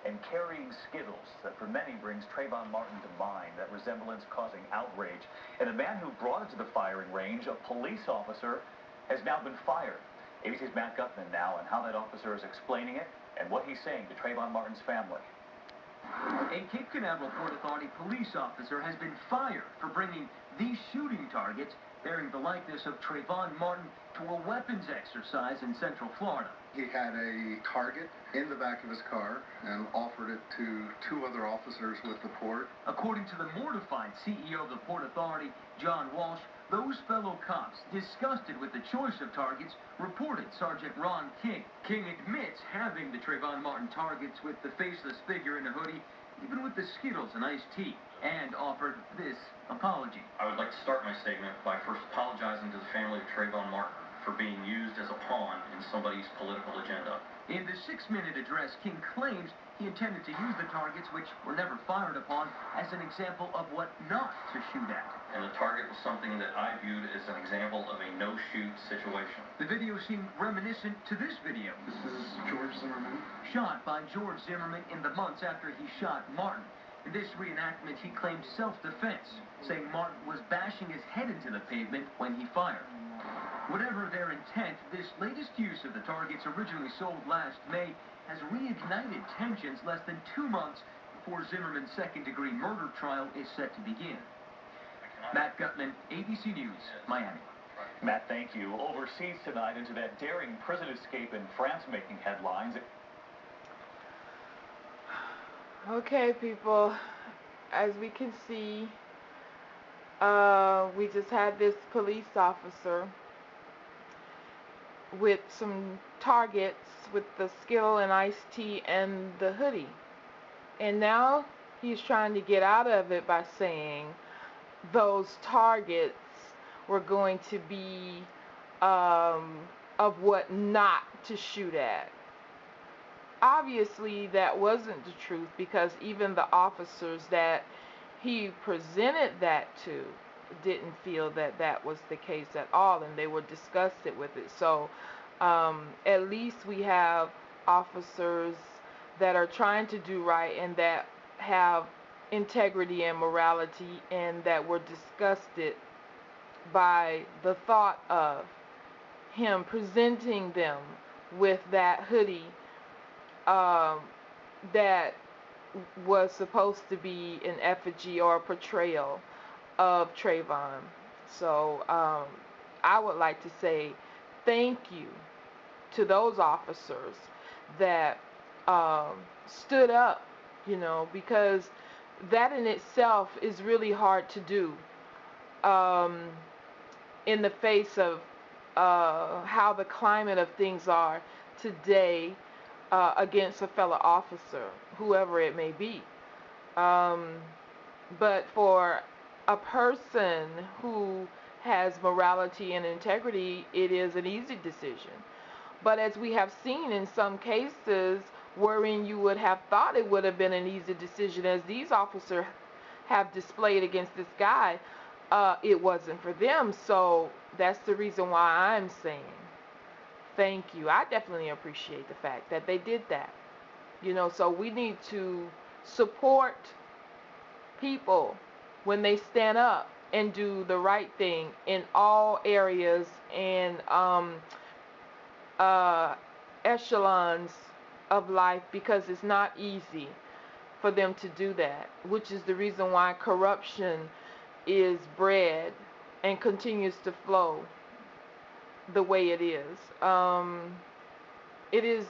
and carrying Skittles that for many brings Trayvon Martin to mind, that resemblance causing outrage. And the man who brought it to the firing range, a police officer, has now been fired. ABC's Matt Gutman now, and how that officer is explaining it and what he's saying to Trayvon Martin's family. A Cape Canaveral Port Authority police officer has been fired for bringing these shooting targets bearing the likeness of Trayvon Martin to a weapons exercise in Central Florida. He had a target in the back of his car and offered it to two other officers with the port. According to the mortified CEO of the Port Authority, John Walsh, those fellow cops, disgusted with the choice of targets, reported Sergeant Ron King. King admits having the Trayvon Martin targets with the faceless figure in a hoodie, even with the Skittles and Ice Tea, and offered this apology. I would like to start my statement by first apologizing to the family of Trayvon Martin for being used as a pawn in somebody's political agenda. In the 6-minute address, King claims he intended to use the targets, which were never fired upon, as an example of what not to shoot at. And the target was something that I viewed as an example of a no-shoot situation. The video seemed reminiscent to this video. This is George Zimmerman. Shot by George Zimmerman in the months after he shot Martin. In this reenactment, he claimed self-defense, saying Martin was bashing his head into the pavement when he fired. Whatever their intent, this latest use of the targets originally sold last May has reignited tensions less than 2 months before Zimmerman's second-degree murder trial is set to begin. Matt Gutman, ABC News, Miami. Matt, thank you. Overseas tonight into that daring prison escape in France making headlines. Okay, people, as we can see, we just had this police officer with some targets with the Skittles and Ice Tea and the hoodie. And now he's trying to get out of it by saying those targets were going to be of what not to shoot at. Obviously, that wasn't the truth, because even the officers that he presented that to didn't feel that that was the case at all, and they were disgusted with it. So at least we have officers that are trying to do right and that have integrity and morality, and that were disgusted by the thought of him presenting them with that hoodie that was supposed to be an effigy or a portrayal of Trayvon. So I would like to say thank you to those officers that stood up, because that in itself is really hard to do in the face of how the climate of things are today against a fellow officer, whoever it may be. But for a person who has morality and integrity, it is an easy decision. But as we have seen in some cases wherein you would have thought it would have been an easy decision, as these officers have displayed against this guy, it wasn't for them. So that's the reason why I'm saying thank you. I definitely appreciate the fact that they did that. So we need to support people when they stand up and do the right thing in all areas and echelons of life, because it's not easy for them to do that, which is the reason why corruption is bred and continues to flow the way it is. It is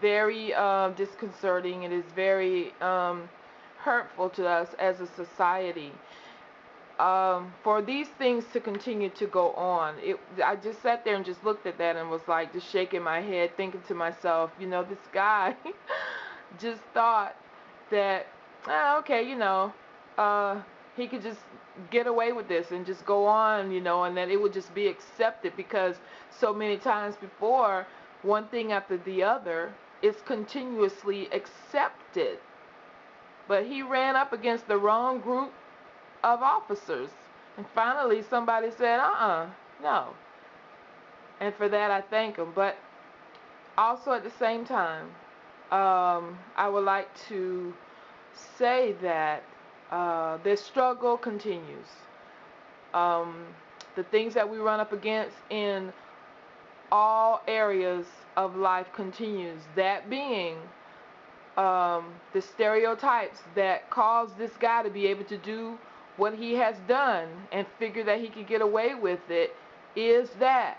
very disconcerting. It is very hurtful to us as a society for these things to continue to go on. I just sat there and just looked at that and was like just shaking my head, thinking to myself, this guy just thought that, okay, he could just get away with this and just go on, and that it would just be accepted, because so many times before, one thing after the other is continuously accepted. But he ran up against the wrong group of officers, and finally somebody said, no. And for that I thank him. But also at the same time, I would like to say that this struggle continues. The things that we run up against in all areas of life continues. That being the stereotypes that cause this guy to be able to do what he has done and figure that he could get away with it, is that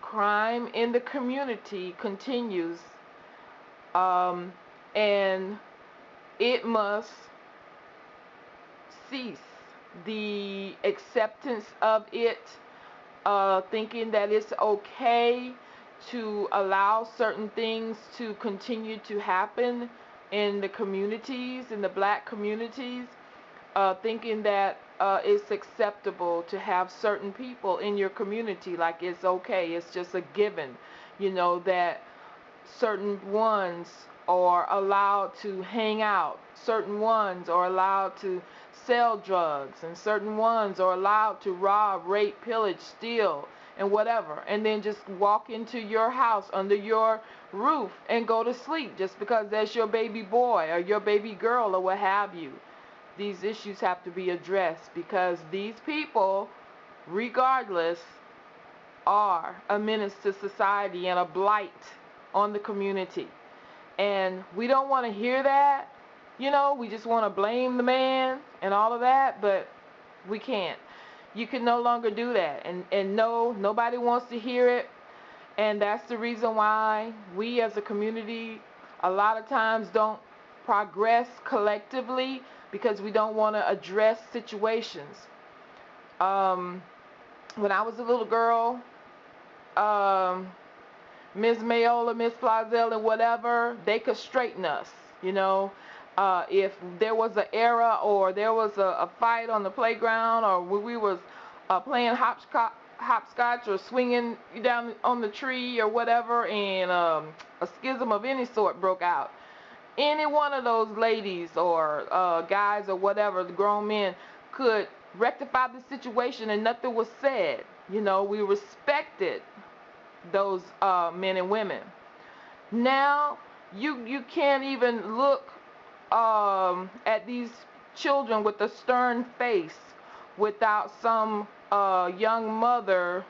crime in the community continues, and it must cease. The acceptance of it, thinking that it's okay to allow certain things to continue to happen in the communities, in the black communities, thinking that it's acceptable to have certain people in your community, like it's okay, it's just a given, that certain ones are allowed to hang out, certain ones are allowed to sell drugs, and certain ones are allowed to rob, rape, pillage, steal, and whatever, and then just walk into your house under your roof and go to sleep just because that's your baby boy or your baby girl or what have you. These issues have to be addressed because these people, regardless, are a menace to society and a blight on the community. And we don't want to hear that. We just want to blame the man and all of that, but we can't. You can no longer do that. And no, nobody wants to hear it. And that's the reason why we as a community a lot of times don't progress collectively, because we don't want to address situations. When I was a little girl, Ms. Mayola, Ms. Flazell, and whatever, they could straighten us, if there was an error or there was a fight on the playground, or when we was playing hopscotch or swinging down on the tree or whatever, and a schism of any sort broke out. Any one of those ladies or guys or whatever, the grown men, could rectify the situation and nothing was said. We respected those men and women. Now you can't even look at these children with a stern face without some young mother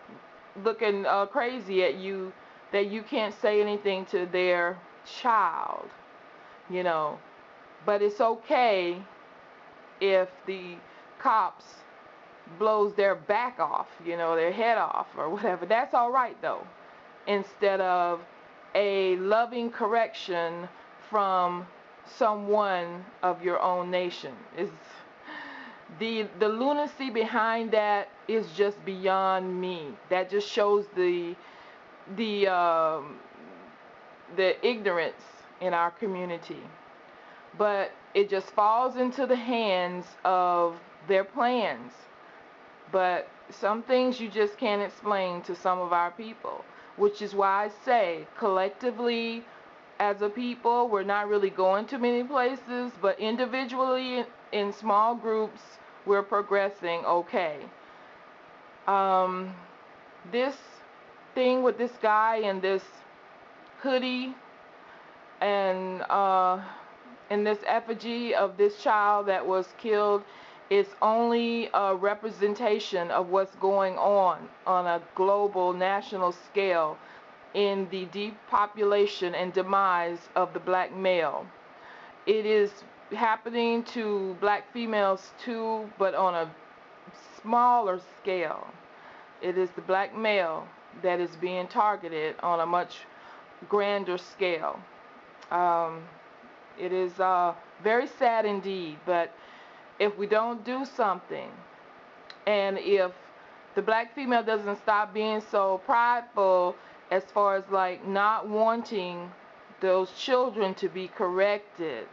looking crazy at you, that you can't say anything to their child. But it's okay if the cops blows their back off, their head off or whatever. That's all right though, instead of a loving correction from someone of your own nation. Is the lunacy behind that is just beyond me. That just shows the ignorance in our community. But it just falls into the hands of their plans. But some things you just can't explain to some of our people, which is why I say collectively as a people we're not really going to many places, but individually in small groups we're progressing okay. This thing with this guy and this hoodie and this effigy of this child that was killed is only a representation of what's going on a global, national scale in the depopulation and demise of the black male. It is happening to black females too, but on a smaller scale. It is the black male that is being targeted on a much grander scale. It is very sad indeed, but if we don't do something, and if the black female doesn't stop being so prideful as far as like not wanting those children to be corrected,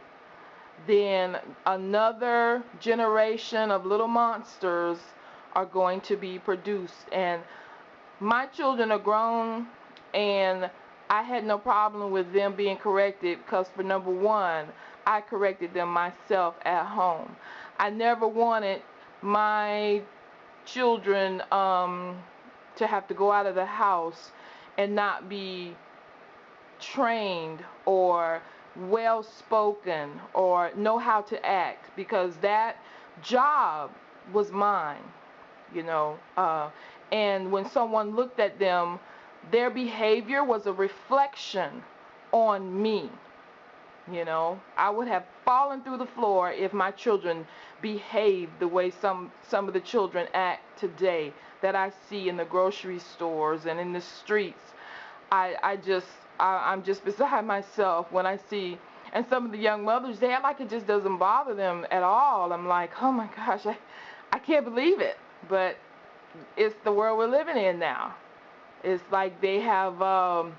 then another generation of little monsters are going to be produced. And my children are grown, and I had no problem with them being corrected because, for number one, I corrected them myself at home. I never wanted my children to have to go out of the house and not be trained or well spoken or know how to act, because that job was mine, you know. And when someone looked at them, their behavior was a reflection on me. You know, I would have fallen through the floor if my children behaved the way some of the children act today that I see in the grocery stores and in the streets. I'm just beside myself when I see, and some of the young mothers, they act like it just doesn't bother them at all. I'm like, oh my gosh, I can't believe it. But it's the world we're living in now. It's like they have a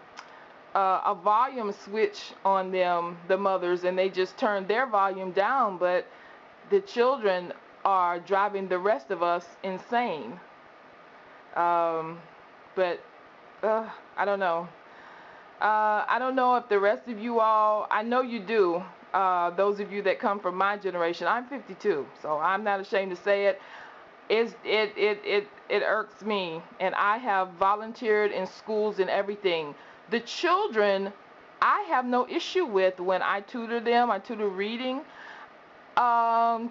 volume switch on them, the mothers, and they just turn their volume down, but the children are driving the rest of us insane. But I don't know. I don't know if the rest of you all, I know you do, those of you that come from my generation. I'm 52, so I'm not ashamed to say it. It irks me, and I have volunteered in schools and everything. The children, I have no issue with when I tutor them. I tutor reading.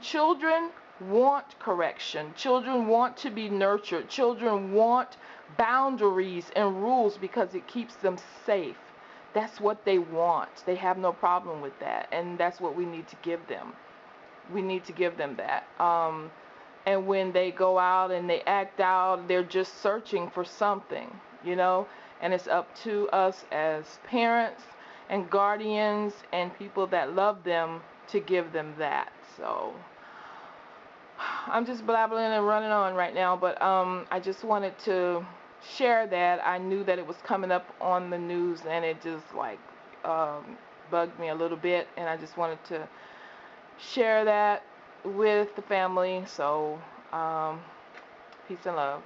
Children want correction. Children want to be nurtured. Children want boundaries and rules because it keeps them safe. That's what they want. They have no problem with that, and that's what we need to give them. We need to give them that. And when they go out and they act out, they're just searching for something, you know. And it's up to us as parents and guardians and people that love them to give them that. So I'm just blabbling and running on right now, but I just wanted to share that. I knew that it was coming up on the news, and it just like bugged me a little bit, and I just wanted to share that with the family. So peace and love.